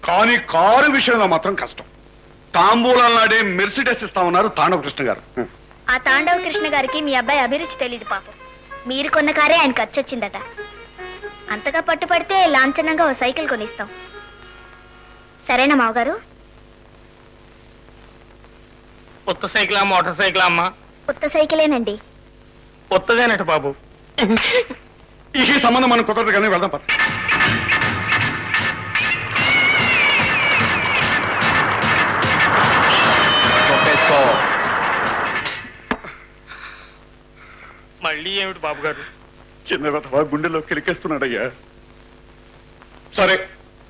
కానీ కారు విషయంలో మాత్రం కష్టం. తాంబూలం నాడే మెర్సిడెస్ ఇస్తామన్నారు తాండవ కృష్ణ గారు. ఆ తాండవ కృష్ణ గారికి మీ అబ్బాయి అభిరుచి తెలీదు పాపం. మీరు కొన్న కారే ఆయన ఖర్చు వచ్చిందట. అంతగా పట్టుపడితే లాంఛనంగా ఓ సైకిల్ కొనిస్తాం. సరేనా మావగారు? కొత్త సైకిలా మోటార్ సైకిలా అమ్మా? కొత్త సైకిలేనండి. కొత్తదేనట బాబు. ఈ సంబంధం మనం కుదరదు కానీ వెళ్దాం పద. మళ్ళీ ఏమిటి బాబు గారు? చిన్న వెధవా గుండెలో కిలికేస్తున్నాడయ్యా. సరే,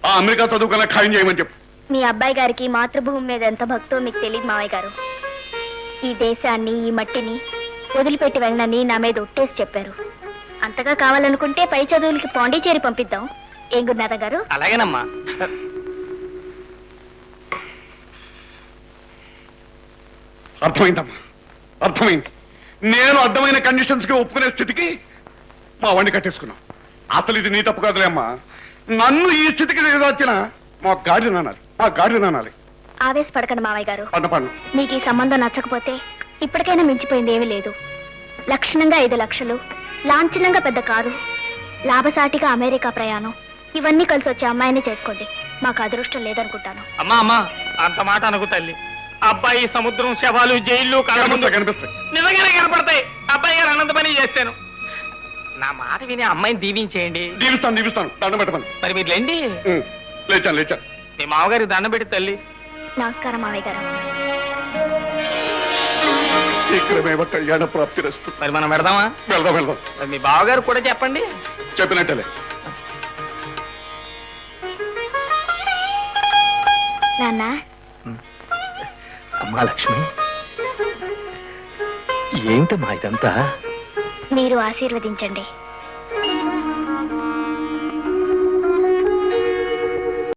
ఆ అమెరికా చదువుకన్నా ఖాయం చేయమని చెప్పు. మీ అబ్బాయి గారికి మాతృభూమి మీద ఎంత భక్తో మీకు తెలియదు మావయ్య గారు. ఈ దేశాన్ని, ఈ మట్టిని వదిలిపెట్టి వెళ్ళనని నా మీద ఒట్టేసి చెప్పారు. అంతగా కావాలనుకుంటే పై చదువులకి పాండిచేరి పంపిద్దాం. ఏం గురునాథ గారు? అలాగేనమ్మా. అర్థమైందమ్మా, అర్థమైంది. నేను అర్థమైన కండిషన్స్ కి ఒప్పుకునే స్థితికి మా వాడిని కట్టేసుకున్నాం. అసలు ఇది నీ తప్పు కాదులే అమ్మా. నన్ను ఈ స్థితికి దిగదార్చిన మా గాడిని అనాలి, మా గాడిని అనాలి. ఆవేశపడకండి మావయ్య గారు. పన్ను మీకు ఈ సంబంధం నచ్చకపోతే ఇప్పటికైనా మించిపోయింది ఏమీ లేదు. లక్షణంగా 5 లక్షలు, లాంఛనంగా పెద్ద కారు, లాభసాటిగా అమెరికా ప్రయాణం, ఇవన్నీ కలిసి వచ్చే అమ్మాయిని చేసుకోండి. మాకు అదృష్టం లేదనుకుంటాను. అమ్మా అమ్మా, అంత మాట అనుకు తల్లి. అబ్బాయి సముద్రం, శవాలు, జైళ్ళు కనిపిస్తాయి. నిజంగానే కనపడతాయి. అబ్బాయి గారు అనంత పని చేస్తాను. నా మాట విని అమ్మాయిని దీవించేయండి. దీవిస్తాను. దండం పెట్టమని. మరి మీరు లేండి. లేచాను. మీ మామగారికి దండం పెట్టి తల్లి. నమస్కారం మావయ్య గారు. శీఘ్రమేవ కళ్యాణ ప్రాప్తి రస్తు. మరి మనం పెడదామా? వెళ్దాం. మరి మీ బావగారు కూడా చెప్పండి. చెప్పినట్టలే. నాన్న. అమ్మా లక్ష్మి, ఏంటమ్మా ఇదంతా? మీరు ఆశీర్వదించండి.